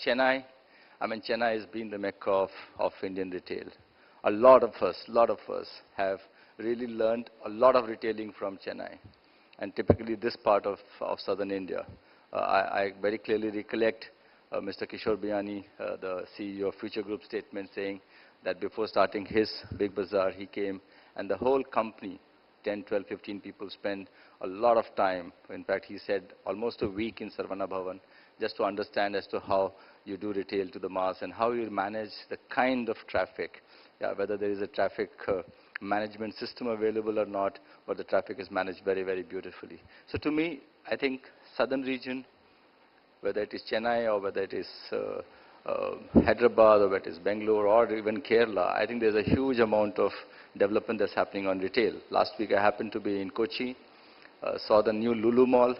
Chennai, Chennai has been the mecca of Indian retail. A lot of us have really learned a lot of retailing from Chennai, and typically this part of southern India. I very clearly recollect Mr. Kishore Biyani, the CEO of Future Group statement saying that before starting his Big Bazaar, he came and the whole company, 10, 12, 15 people spend a lot of time. In fact, he said almost a week in Saravana Bhavan just to understand as to how you do retail to the mass and how you manage the kind of traffic, whether there is a traffic management system available or not, but the traffic is managed very, very beautifully. So to me, I think southern region, whether it is Chennai or whether it is Hyderabad or whether it is Bangalore or even Kerala, I think there's a huge amount of development that's happening on retail. Last week I happened to be in Kochi, saw the new Lulu Mall,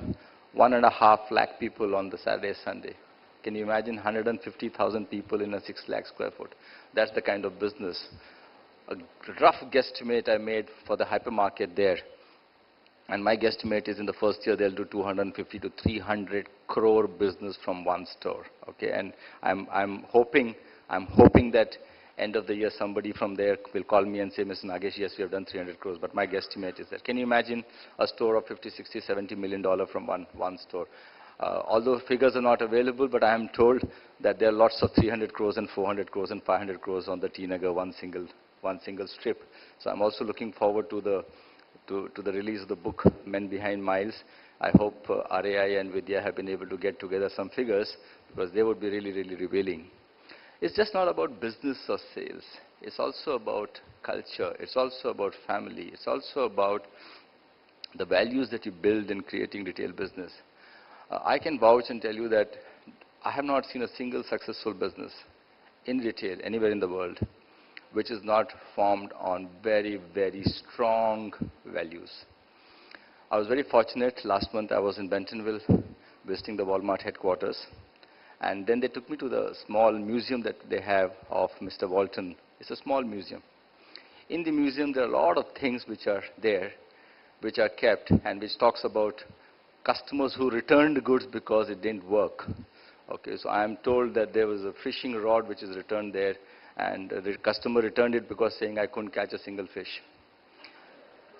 1.5 lakh people on the Saturday, Sunday. Can you imagine 150,000 people in a 6 lakh square foot? That's the kind of business. A rough guesstimate I made for the hypermarket there, and my guesstimate is in the first year they'll do 250 to 300 crore business from one store. Okay, and I'm hoping that end of the year somebody from there will call me and say, Mr. Nagesh, yes, we have done 300 crores, but my guesstimate is that. Can you imagine a store of 50, 60, 70 million dollar from one store? Although figures are not available, but I am told that there are lots of 300 crores and 400 crores and 500 crores on the T-Nagar, one single strip. So I'm also looking forward to the release of the book, Men Behind Miles. I hope RAI and Vidya have been able to get together some figures because they would be really, really revealing. It's just not about business or sales. It's also about culture. It's also about family. It's also about the values that you build in creating retail business. I can vouch and tell you that I have not seen a single successful business in retail anywhere in the world which is not formed on very, very strong values. I was very fortunate. Last month I was in Bentonville visiting the Walmart headquarters, and then they took me to the small museum that they have of Mr. Walton. It's a small museum. In the museum there are a lot of things which are there, which are kept and which talks about customers who returned goods because it didn't work. Okay, so I am told that there was a fishing rod which is returned there, and the customer returned it because saying I couldn't catch a single fish.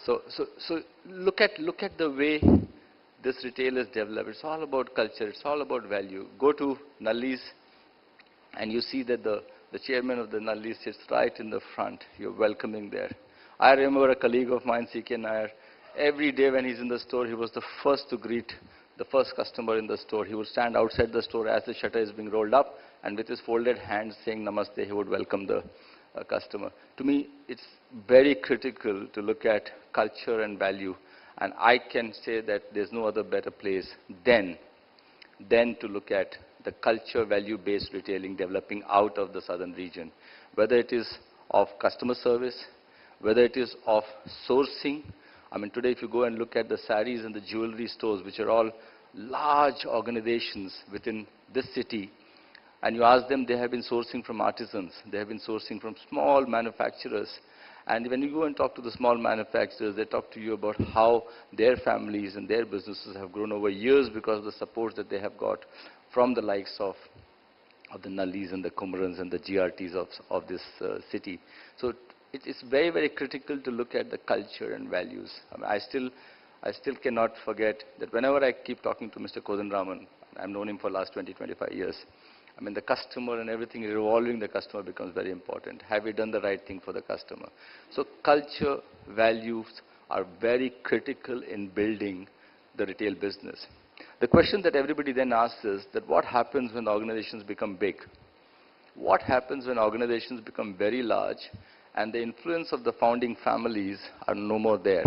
So look at the way this retail is developed. It's all about culture. It's all about value. Go to Nalli's and you see that the chairman of the Nalli's sits right in the front. You're welcoming there. I remember a colleague of mine, C.K. Nair, every day when he's in the store, he was the first to greet the first customer in the store. He would stand outside the store as the shutter is being rolled up, and with his folded hands saying Namaste, he would welcome the customer. To me, it's very critical to look at culture and value, and I can say that there's no other better place than to look at the culture value-based retailing developing out of the southern region, whether it is of customer service, whether it is of sourcing. Today if you go and look at the saris and the jewelry stores, which are all large organizations within this city, and you ask them, they have been sourcing from artisans, they have been sourcing from small manufacturers. And when you go and talk to the small manufacturers, they talk to you about how their families and their businesses have grown over years because of the support that they have got from the likes of the Nallis and the Kumarans and the GRTs of this city. So it's very, very critical to look at the culture and values. I still cannot forget that whenever I keep talking to Mr. Kodanraman, I've known him for the last 20, 25 years, the customer and everything revolving the customer becomes very important. Have we done the right thing for the customer? So culture, values are very critical in building the retail business. The question that everybody then asks is that what happens when organizations become big? What happens when organizations become very large and the influence of the founding families are no more there?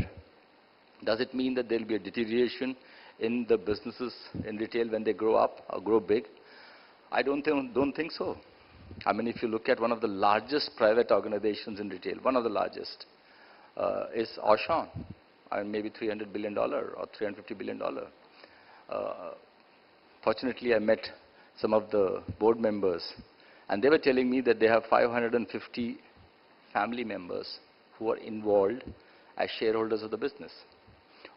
Does it mean that there will be a deterioration in the businesses in retail when they grow up or grow big? I don't think so. If you look at one of the largest private organizations in retail, one of the largest, is Auchan, maybe $300 billion or $350 billion. Fortunately, I met some of the board members, and they were telling me that they have 550 family members who are involved as shareholders of the business.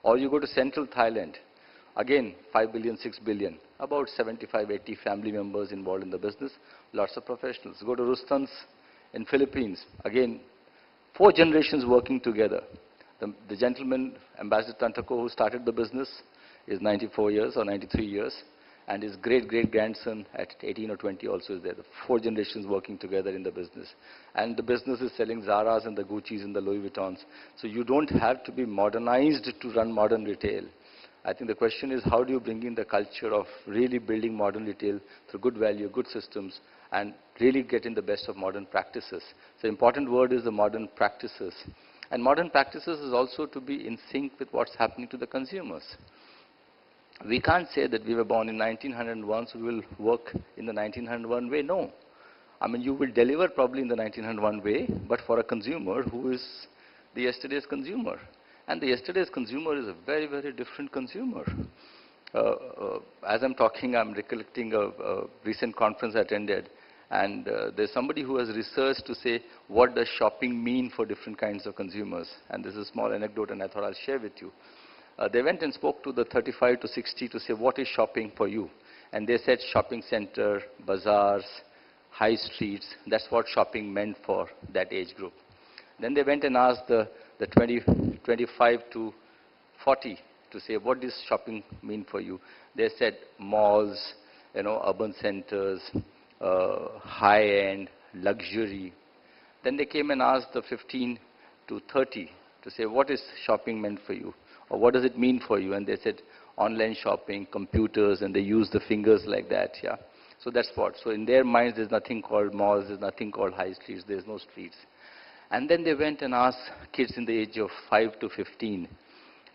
Or you go to central Thailand, again 5 billion, 6 billion. About 75, 80 family members involved in the business, lots of professionals. Go to Rustam's in Philippines, again, 4 generations working together. The gentleman, Ambassador Tantako, who started the business, is 94 years or 93 years, and his great-great-grandson at 18 or 20 also is there. The 4 generations working together in the business. And the business is selling Zara's and the Gucci's and the Louis Vuittons. So you don't have to be modernized to run modern retail. I think the question is, how do you bring in the culture of really building modern retail through good value, good systems, and really get in the best of modern practices. So the important word is the modern practices. And modern practices is also to be in sync with what's happening to the consumers. We can't say that we were born in 1901, so we will work in the 1901 way. No. I mean, you will deliver probably in the 1901 way, but for a consumer who is the yesterday's consumer. And the yesterday's consumer is a very, very different consumer. As I'm talking, I'm recollecting a recent conference I attended, and there's somebody who has researched to say, what does shopping mean for different kinds of consumers? And this is a small anecdote, and I thought I'll share with you. They went and spoke to the 35 to 60 to say, what is shopping for you? And they said shopping center, bazaars, high streets. That's what shopping meant for that age group. Then they went and asked the 25 to 40 to say, what does shopping mean for you? They said malls, urban centers, high-end, luxury. Then they came and asked the 15 to 30 to say, what is shopping meant for you? Or what does it mean for you? And they said, online shopping, computers, and they use the fingers like that, yeah. So that's what. So in their minds, there's nothing called malls, there's nothing called high streets, there's no streets. And then they went and asked kids in the age of 5 to 15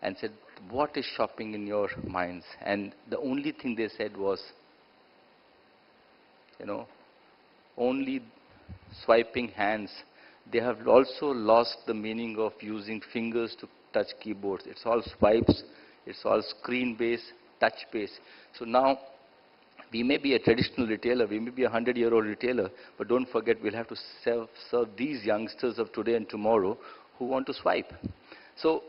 and said, what is shopping in your minds? And the only thing they said was, only swiping hands. They have also lost the meaning of using fingers to touch keyboards. It's all swipes, it's all screen-based, touch-based. So now, we may be a traditional retailer, we may be a 100-year-old retailer, but don't forget we'll have to serve these youngsters of today and tomorrow who want to swipe. So